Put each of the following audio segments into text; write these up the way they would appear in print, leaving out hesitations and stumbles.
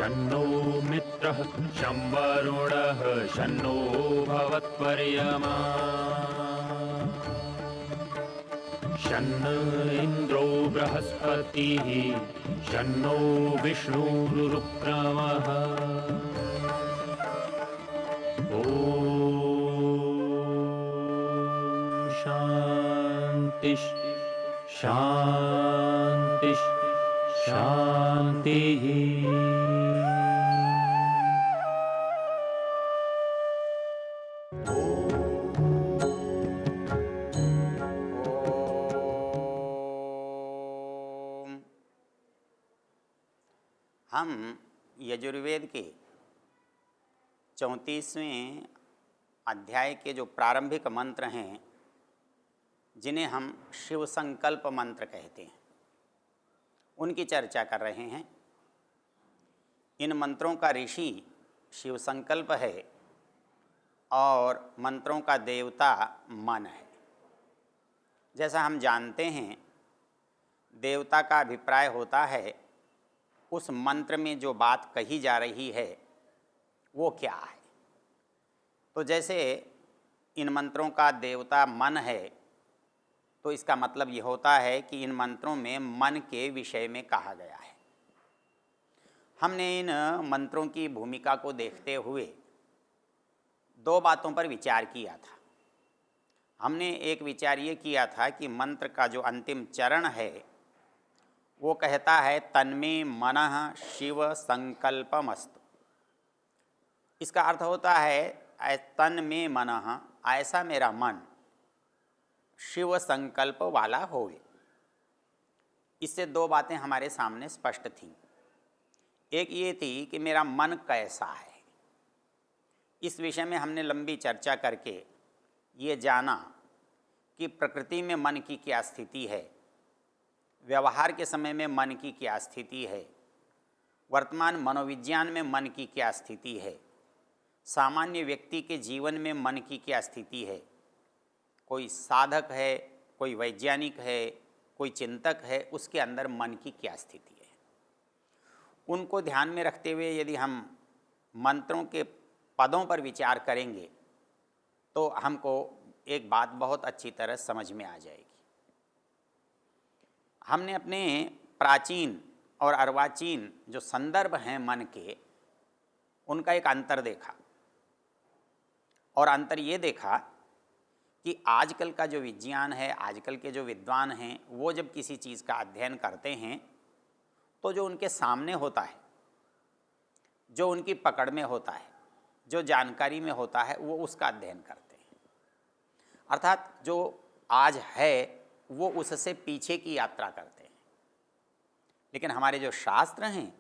शन्नो मित्रः शं वरुणः शन्नो भवत्वर्यमा शन्न इन्द्रो बृहस्पतिः शन्नो विष्णुरुक्रमः ॐ शान्तिः शान्तिः शान्तिः। हम यजुर्वेद के 34वें अध्याय के जो प्रारंभिक मंत्र हैं, जिन्हें हम शिव संकल्प मंत्र कहते हैं, उनकी चर्चा कर रहे हैं। इन मंत्रों का ऋषि शिव संकल्प है और मंत्रों का देवता मन है। जैसा हम जानते हैं, देवता का अभिप्राय होता है उस मंत्र में जो बात कही जा रही है वो क्या है। तो जैसे इन मंत्रों का देवता मन है, तो इसका मतलब ये होता है कि इन मंत्रों में मन के विषय में कहा गया है। हमने इन मंत्रों की भूमिका को देखते हुए दो बातों पर विचार किया था। हमने एक विचार ये किया था कि मंत्र का जो अंतिम चरण है वो कहता है तन्मे मनः शिव संकल्पमस्तु। इसका अर्थ होता है तन्मे मनः, ऐसा मेरा मन शिव संकल्प वाला होवे। इससे दो बातें हमारे सामने स्पष्ट थीं। एक ये थी कि मेरा मन कैसा है। इस विषय में हमने लंबी चर्चा करके ये जाना कि प्रकृति में मन की क्या स्थिति है, व्यवहार के समय में मन की क्या स्थिति है, वर्तमान मनोविज्ञान में मन की क्या स्थिति है, सामान्य व्यक्ति के जीवन में मन की क्या स्थिति है। कोई साधक है, कोई वैज्ञानिक है, कोई चिंतक है, उसके अंदर मन की क्या स्थिति है। उनको ध्यान में रखते हुए यदि हम मंत्रों के पदों पर विचार करेंगे तो हमको एक बात बहुत अच्छी तरह समझ में आ जाएगी। हमने अपने प्राचीन और अर्वाचीन जो संदर्भ हैं मन के, उनका एक अंतर देखा। और अंतर ये देखा कि आजकल का जो विज्ञान है, आजकल के जो विद्वान हैं, वो जब किसी चीज़ का अध्ययन करते हैं तो जो उनके सामने होता है, जो उनकी पकड़ में होता है, जो जानकारी में होता है, वो उसका अध्ययन करते हैं। अर्थात जो आज है वो उससे पीछे की यात्रा करते हैं। लेकिन हमारे जो शास्त्र हैं,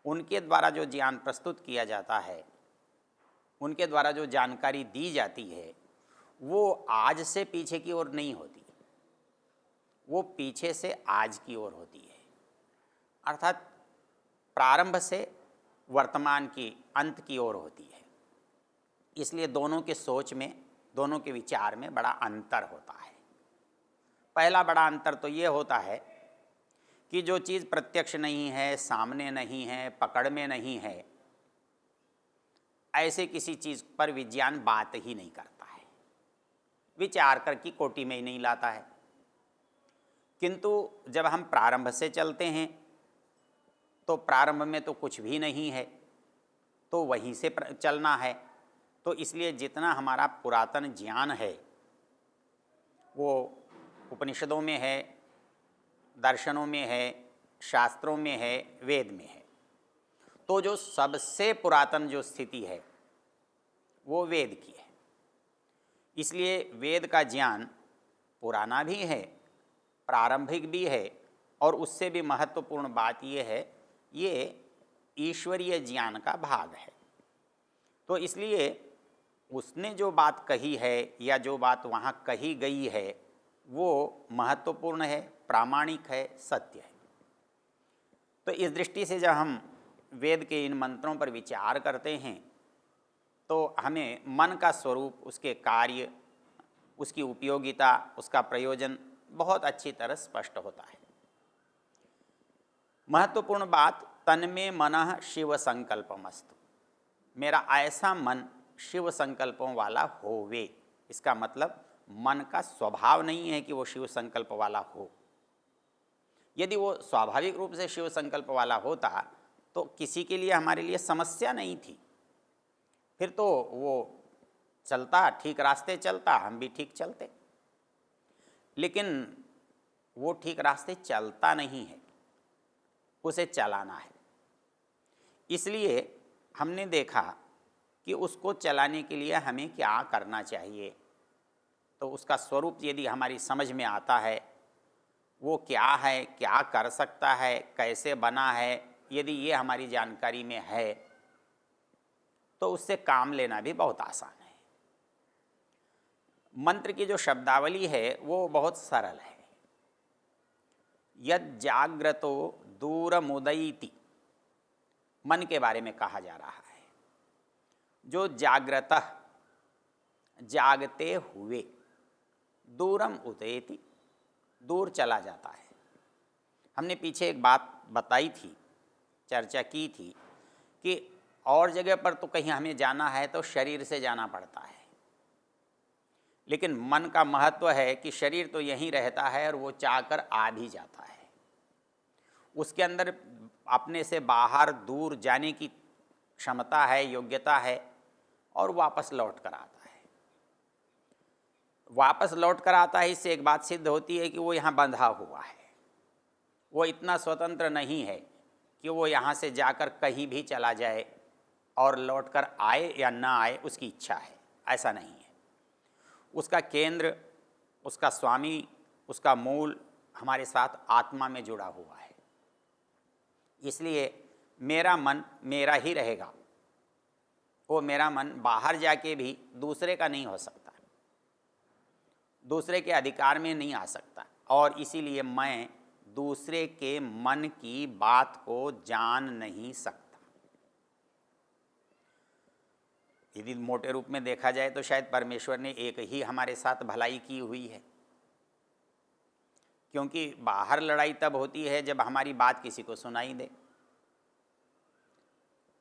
उनके द्वारा जो ज्ञान प्रस्तुत किया जाता है, उनके द्वारा जो जानकारी दी जाती है, वो आज से पीछे की ओर नहीं होती, वो पीछे से आज की ओर होती है। अर्थात प्रारंभ से वर्तमान की अंत की ओर होती है। इसलिए दोनों के सोच में, दोनों के विचार में बड़ा अंतर होता है। पहला बड़ा अंतर तो ये होता है कि जो चीज़ प्रत्यक्ष नहीं है, सामने नहीं है, पकड़ में नहीं है, ऐसे किसी चीज़ पर विज्ञान बात ही नहीं करता है, विचार कर की कोटि में ही नहीं लाता है। किंतु जब हम प्रारंभ से चलते हैं तो प्रारंभ में तो कुछ भी नहीं है, तो वहीं से चलना है। तो इसलिए जितना हमारा पुरातन ज्ञान है वो उपनिषदों में है, दर्शनों में है, शास्त्रों में है, वेद में है। तो जो सबसे पुरातन जो स्थिति है वो वेद की है। इसलिए वेद का ज्ञान पुराना भी है, प्रारंभिक भी है, और उससे भी महत्वपूर्ण बात ये है, ये ईश्वरीय ज्ञान का भाग है। तो इसलिए उसने जो बात कही है या जो बात वहाँ कही गई है वो महत्वपूर्ण है, प्रामाणिक है, सत्य है। तो इस दृष्टि से जब हम वेद के इन मंत्रों पर विचार करते हैं तो हमें मन का स्वरूप, उसके कार्य, उसकी उपयोगिता, उसका प्रयोजन बहुत अच्छी तरह स्पष्ट होता है। महत्वपूर्ण बात तन्मे मनः शिव संकल्पमस्तु, मेरा ऐसा मन शिव संकल्पों वाला होवे। इसका मतलब मन का स्वभाव नहीं है कि वो शिव संकल्प वाला हो। यदि वो स्वाभाविक रूप से शिव संकल्प वाला होता तो किसी के लिए हमारे लिए समस्या नहीं थी, फिर तो वो चलता, ठीक रास्ते चलता, हम भी ठीक चलते। लेकिन वो ठीक रास्ते चलता नहीं है, उसे चलाना है। इसलिए हमने देखा कि उसको चलाने के लिए हमें क्या करना चाहिए। तो उसका स्वरूप यदि हमारी समझ में आता है, वो क्या है, क्या कर सकता है, कैसे बना है, यदि ये हमारी जानकारी में है तो उससे काम लेना भी बहुत आसान है। मंत्र की जो शब्दावली है वो बहुत सरल है। यद जाग्रतो दूरमुदयति, मन के बारे में कहा जा रहा है। जो जाग्रतः, जागते हुए, दूरम उदयति, दूर चला जाता है। हमने पीछे एक बात बताई थी, चर्चा की थी कि और जगह पर तो कहीं हमें जाना है तो शरीर से जाना पड़ता है, लेकिन मन का महत्व है कि शरीर तो यहीं रहता है और वो चाहकर आ भी जाता है। उसके अंदर अपने से बाहर दूर जाने की क्षमता है, योग्यता है, और वापस लौट कर आता है। वापस लौट कर आता है, इससे एक बात सिद्ध होती है कि वो यहाँ बंधा हुआ है। वो इतना स्वतंत्र नहीं है कि वो यहाँ से जाकर कहीं भी चला जाए और लौट कर आए या ना आए, उसकी इच्छा है, ऐसा नहीं है। उसका केंद्र, उसका स्वामी, उसका मूल हमारे साथ आत्मा में जुड़ा हुआ है। इसलिए मेरा मन मेरा ही रहेगा, वो मेरा मन बाहर जाके भी दूसरे का नहीं हो सकता, दूसरे के अधिकार में नहीं आ सकता, और इसीलिए मैं दूसरे के मन की बात को जान नहीं सकता। यदि मोटे रूप में देखा जाए तो शायद परमेश्वर ने एक ही हमारे साथ भलाई की हुई है, क्योंकि बाहर लड़ाई तब होती है जब हमारी बात किसी को सुनाई दे,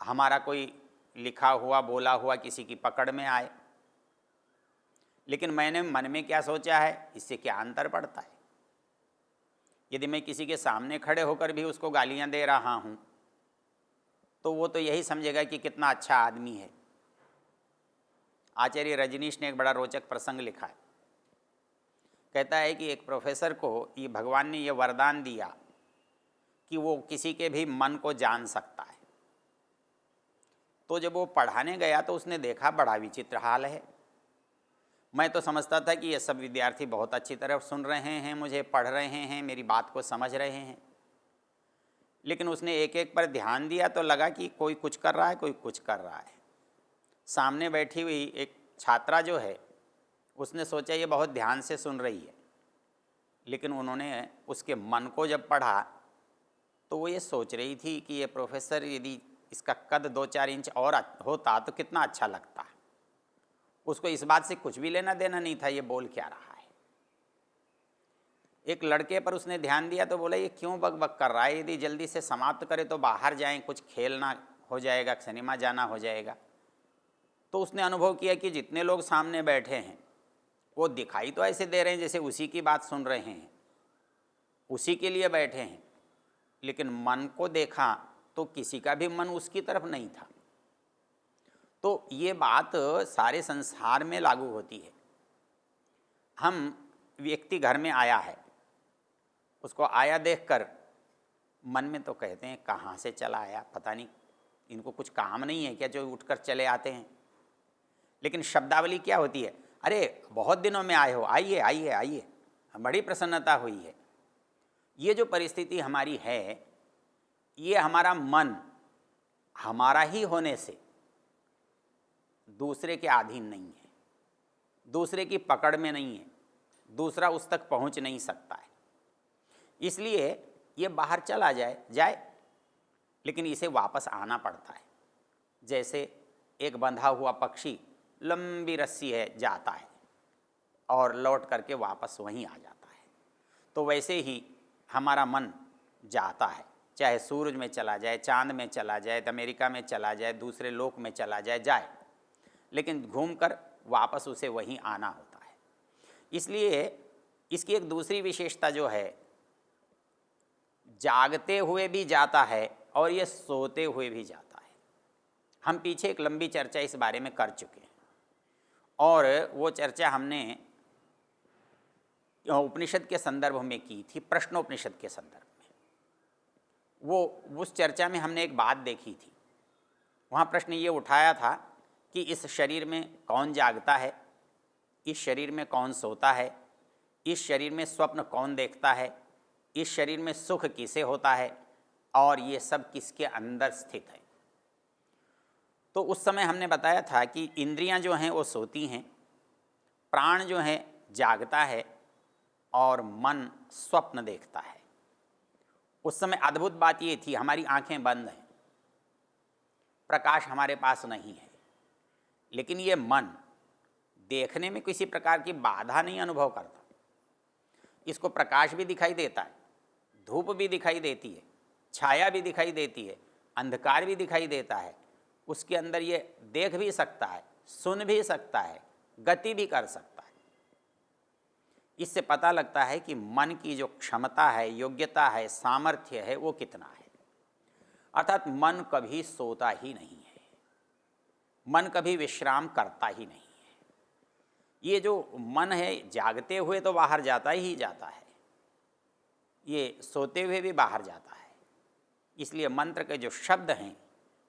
हमारा कोई लिखा हुआ, बोला हुआ किसी की पकड़ में आए। लेकिन मैंने मन में क्या सोचा है, इससे क्या अंतर पड़ता है। यदि मैं किसी के सामने खड़े होकर भी उसको गालियां दे रहा हूं तो वो तो यही समझेगा कि कितना अच्छा आदमी है। आचार्य रजनीश ने एक बड़ा रोचक प्रसंग लिखा है। कहता है कि एक प्रोफेसर को ये भगवान ने ये वरदान दिया कि वो किसी के भी मन को जान सकता है। तो जब वो पढ़ाने गया तो उसने देखा बड़ा विचित्र हाल है। मैं तो समझता था कि ये सब विद्यार्थी बहुत अच्छी तरह सुन रहे हैं, मुझे पढ़ रहे हैं, मेरी बात को समझ रहे हैं। लेकिन उसने एक एक पर ध्यान दिया तो लगा कि कोई कुछ कर रहा है, कोई कुछ कर रहा है। सामने बैठी हुई एक छात्रा जो है, उसने सोचा ये बहुत ध्यान से सुन रही है, लेकिन उन्होंने उसके मन को जब पढ़ा तो वो ये सोच रही थी कि ये प्रोफेसर यदि इसका कद 2-4 इंच और होता तो कितना अच्छा लगता। उसको इस बात से कुछ भी लेना देना नहीं था ये बोल क्या रहा है। एक लड़के पर उसने ध्यान दिया तो बोला ये क्यों बक बक कर रहा है, यदि जल्दी से समाप्त करे तो बाहर जाएं, कुछ खेलना हो जाएगा, सिनेमा जाना हो जाएगा। तो उसने अनुभव किया कि जितने लोग सामने बैठे हैं वो दिखाई तो ऐसे दे रहे हैं जैसे उसी की बात सुन रहे हैं, उसी के लिए बैठे हैं, लेकिन मन को देखा तो किसी का भी मन उसकी तरफ नहीं था। तो ये बात सारे संसार में लागू होती है। हम व्यक्ति घर में आया है, उसको आया देखकर मन में तो कहते हैं कहाँ से चला आया, पता नहीं इनको कुछ काम नहीं है क्या जो उठकर चले आते हैं। लेकिन शब्दावली क्या होती है, अरे बहुत दिनों में आए हो, आइए आइए आइए, बड़ी प्रसन्नता हुई है। ये जो परिस्थिति हमारी है, ये हमारा मन हमारा ही होने से दूसरे के अधीन नहीं है, दूसरे की पकड़ में नहीं है, दूसरा उस तक पहुंच नहीं सकता है। इसलिए ये बाहर चला जाए, लेकिन इसे वापस आना पड़ता है। जैसे एक बंधा हुआ पक्षी लंबी रस्सी है जाता है और लौट करके वापस वहीं आ जाता है, तो वैसे ही हमारा मन जाता है, चाहे सूरज में चला जाए, चांद में चला जाए, अमेरिका में चला जाए, दूसरे लोक में चला जाए, जाए, लेकिन घूमकर वापस उसे वहीं आना होता है। इसलिए इसकी एक दूसरी विशेषता जो है, जागते हुए भी जाता है और ये सोते हुए भी जाता है। हम पीछे एक लंबी चर्चा इस बारे में कर चुके हैं और वो चर्चा हमने उपनिषद के संदर्भ में की थी, प्रश्नोपनिषद के संदर्भ में। वो उस चर्चा में हमने एक बात देखी थी, वहाँ प्रश्न ये उठाया था कि इस शरीर में कौन जागता है, इस शरीर में कौन सोता है, इस शरीर में स्वप्न कौन देखता है, इस शरीर में सुख किसे होता है और ये सब किसके अंदर स्थित है। तो उस समय हमने बताया था कि इंद्रियां जो हैं वो सोती हैं, प्राण जो है जागता है और मन स्वप्न देखता है। उस समय अद्भुत बात ये थी, हमारी आंखें बंद हैं, प्रकाश हमारे पास नहीं है, लेकिन ये मन देखने में किसी प्रकार की बाधा नहीं अनुभव करता। इसको प्रकाश भी दिखाई देता है, धूप भी दिखाई देती है, छाया भी दिखाई देती है, अंधकार भी दिखाई देता है। उसके अंदर ये देख भी सकता है, सुन भी सकता है, गति भी कर सकता है। इससे पता लगता है कि मन की जो क्षमता है, योग्यता है, सामर्थ्य है, वो कितना है। अर्थात मन कभी सोता ही नहीं है, मन कभी विश्राम करता ही नहीं है। ये जो मन है जागते हुए तो बाहर जाता ही जाता है, ये सोते हुए भी बाहर जाता है। इसलिए मंत्र के जो शब्द हैं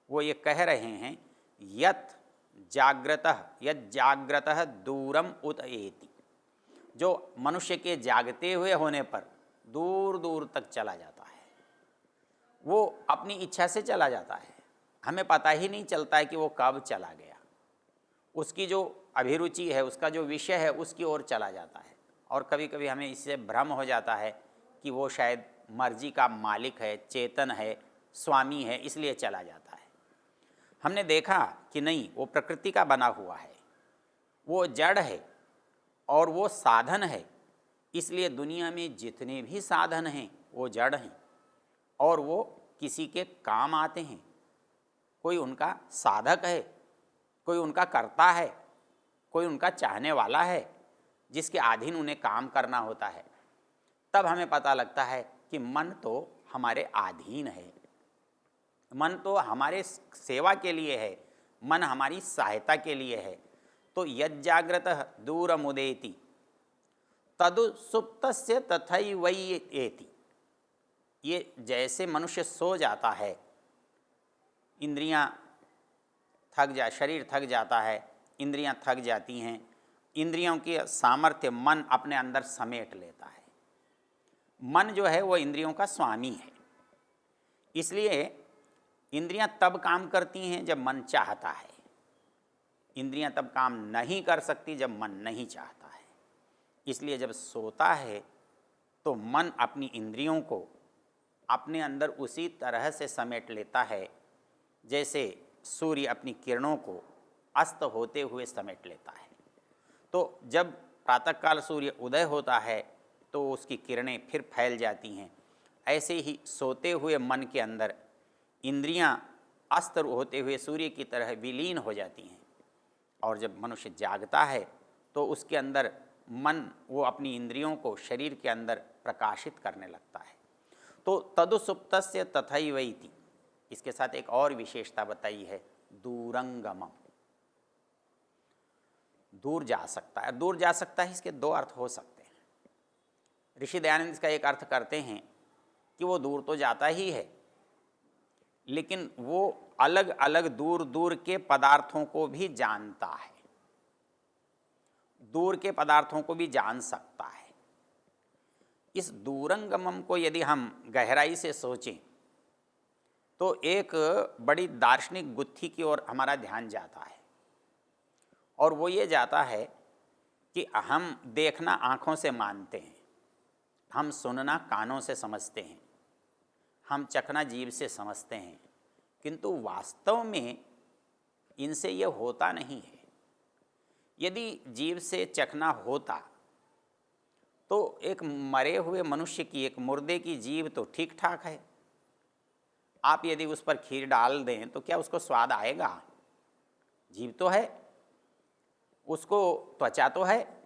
वो ये कह रहे हैं, यत् जाग्रतः दूरम उतएति। जो मनुष्य के जागते हुए होने पर दूर दूर तक चला जाता है, वो अपनी इच्छा से चला जाता है, हमें पता ही नहीं चलता है कि वो कब चला गया। उसकी जो अभिरुचि है, उसका जो विषय है, उसकी ओर चला जाता है। और कभी कभी हमें इससे भ्रम हो जाता है कि वो शायद मर्जी का मालिक है, चेतन है, स्वामी है, इसलिए चला जाता है। हमने देखा कि नहीं, वो प्रकृति का बना हुआ है, वो जड़ है और वो साधन है। इसलिए दुनिया में जितने भी साधन हैं वो जड़ हैं और वो किसी के काम आते हैं। कोई उनका साधक है, कोई उनका कर्ता है, कोई उनका चाहने वाला है, जिसके अधीन उन्हें काम करना होता है। तब हमें पता लगता है कि मन तो हमारे अधीन है, मन तो हमारे सेवा के लिए है, मन हमारी सहायता के लिए है। तो यज्जाग्रतः दूरमुदेति तदु सुप्तस्य तथैवैति। ये जैसे मनुष्य सो जाता है, इंद्रियां शरीर थक जाता है, इंद्रियां थक जाती हैं, इंद्रियों की सामर्थ्य मन अपने अंदर समेट लेता है। मन जो है वो इंद्रियों का स्वामी है। इसलिए इंद्रियां तब काम करती हैं जब मन चाहता है, इंद्रियां तब काम नहीं कर सकती जब मन नहीं चाहता है। इसलिए जब सोता है तो मन अपनी इंद्रियों को अपने अंदर उसी तरह से समेट लेता है जैसे सूर्य अपनी किरणों को अस्त होते हुए समेट लेता है। तो जब प्रातःकाल सूर्य उदय होता है तो उसकी किरणें फिर फैल जाती हैं। ऐसे ही सोते हुए मन के अंदर इंद्रियां अस्त होते हुए सूर्य की तरह विलीन हो जाती हैं। और जब मनुष्य जागता है तो उसके अंदर मन वो अपनी इंद्रियों को शरीर के अंदर प्रकाशित करने लगता है। तो तदुसुप्तस्य तथैवैति, इसके साथ एक और विशेषता बताई है, दूरंगमम, दूर जा सकता है। दूर जा सकता है, इसके दो अर्थ हो सकते हैं। ऋषि दयानंद इसका एक अर्थ करते हैं कि वो दूर तो जाता ही है, लेकिन वो अलग अलग दूर दूर के पदार्थों को भी जानता है, दूर के पदार्थों को भी जान सकता है। इस दूरंगमम को यदि हम गहराई से सोचें तो एक बड़ी दार्शनिक गुत्थी की ओर हमारा ध्यान जाता है, और वो ये जाता है कि हम देखना आँखों से मानते हैं, हम सुनना कानों से समझते हैं, हम चखना जीभ से समझते हैं, किंतु वास्तव में इनसे ये होता नहीं है। यदि जीभ से चखना होता तो एक मरे हुए मनुष्य की, एक मुर्दे की जीभ तो ठीक ठाक है, आप यदि उस पर खीर डाल दें तो क्या उसको स्वाद आएगा? जीभ तो है, उसको त्वचा तो है,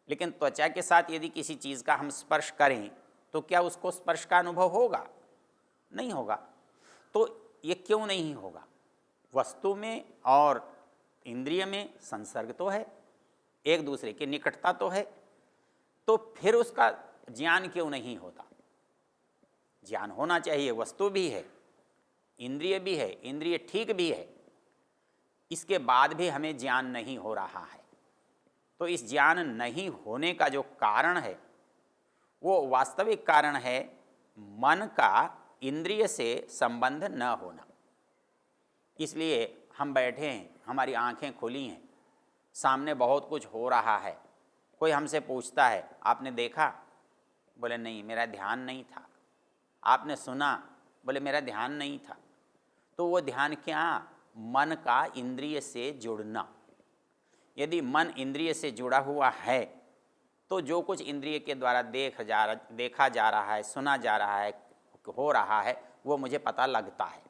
लेकिन त्वचा के साथ यदि किसी चीज़ का हम स्पर्श करें तो क्या उसको स्पर्श का अनुभव होगा? नहीं होगा। तो ये क्यों नहीं होगा? वस्तु में और इंद्रिय में संसर्ग तो है, एक दूसरे की निकटता तो है, तो फिर उसका ज्ञान क्यों नहीं होता? ज्ञान होना चाहिए। वस्तु भी है, इंद्रिय भी है, इंद्रिय ठीक भी है, इसके बाद भी हमें ज्ञान नहीं हो रहा है। तो इस ज्ञान नहीं होने का जो कारण है वो वास्तविक कारण है मन का इंद्रिय से संबंध न होना। इसलिए हम बैठे हैं, हमारी आंखें खुली हैं, सामने बहुत कुछ हो रहा है, कोई हमसे पूछता है आपने देखा? बोले नहीं, मेरा ध्यान नहीं था। आपने सुना? बोले मेरा ध्यान नहीं था। तो वो ध्यान क्या? मन का इंद्रिय से जुड़ना। यदि मन इंद्रिय से जुड़ा हुआ है तो जो कुछ इंद्रिय के द्वारा देखा जा रहा है, सुना जा रहा है, हो रहा है, वो मुझे पता लगता है।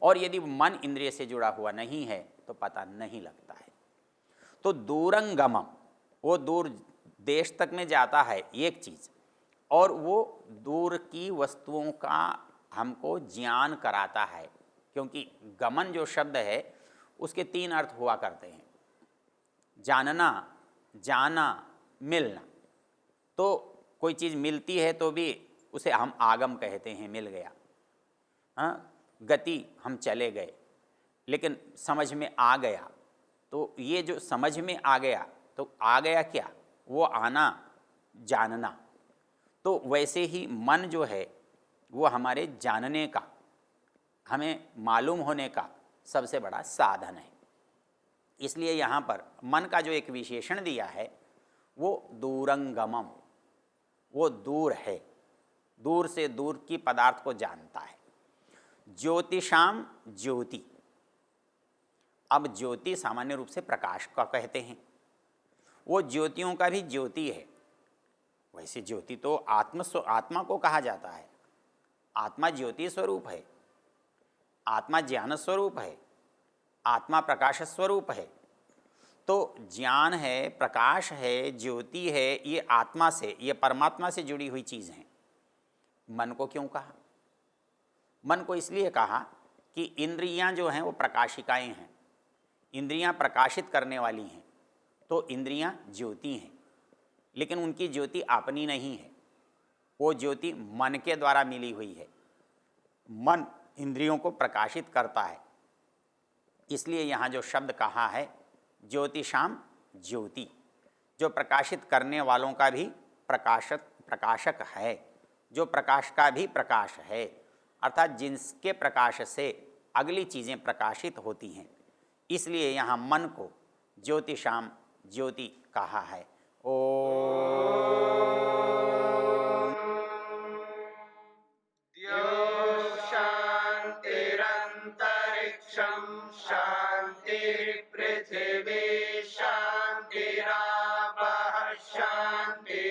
और यदि मन इंद्रिय से जुड़ा हुआ नहीं है तो पता नहीं लगता है। तो दूरंगमम, वो दूर देश तक में जाता है एक चीज़, और वो दूर की वस्तुओं का हमको ज्ञान कराता है। क्योंकि गमन जो शब्द है उसके 3 अर्थ हुआ करते हैं, जानना, जाना, मिलना। तो कोई चीज़ मिलती है तो भी उसे हम आगम कहते हैं, मिल गया। हाँ, गति, हम चले गए, लेकिन समझ में आ गया। तो ये जो समझ में आ गया, तो आ गया क्या? वो आना, जानना। तो वैसे ही मन जो है वो हमारे जानने का, हमें मालूम होने का सबसे बड़ा साधन है। इसलिए यहाँ पर मन का जो एक विशेषण दिया है वो दूरंगमम, वो दूर है, दूर से दूर की पदार्थ को जानता है। ज्योतिषाम ज्योति, अब ज्योति सामान्य रूप से प्रकाश का कहते हैं, वो ज्योतियों का भी ज्योति है। वैसे ज्योति तो आत्मा को कहा जाता है। आत्मा ज्योति स्वरूप है, आत्मा ज्ञान स्वरूप है, आत्मा प्रकाश स्वरूप है। तो ज्ञान है, प्रकाश है, ज्योति है, ये आत्मा से, ये परमात्मा से जुड़ी हुई चीज़ हैं। मन को क्यों कहा? मन को इसलिए कहा कि इंद्रियां जो हैं वो प्रकाशिकाएं हैं, इंद्रियां प्रकाशित करने वाली हैं। तो इंद्रियां ज्योति हैं, लेकिन उनकी ज्योति अपनी नहीं है, वो ज्योति मन के द्वारा मिली हुई है। मन इंद्रियों को प्रकाशित करता है। इसलिए यहाँ जो शब्द कहा है ज्योतिषाम ज्योति, जो प्रकाशित करने वालों का भी प्रकाशक है, जो प्रकाश का भी प्रकाश है, अर्थात जिनके प्रकाश से अगली चीज़ें प्रकाशित होती हैं। इसलिए यहाँ मन को ज्योतिषाम ज्योति कहा है। शांतिरंतरिक्षं शांतिर्पृथिवी शांतिरापः शांतिरोषधयः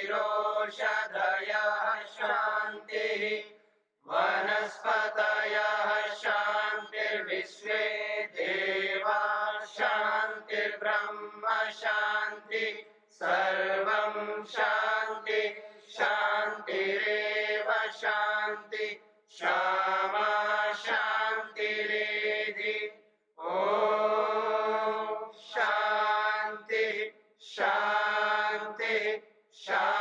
शांतिः वनस्पतयः शांतिर्विश्वे देवा शांतिर्ब्रह्म शांति सर्वं शांति शांतिरेव शांति क्षमा शांतिरेधि। ओम शांति शांति शांति।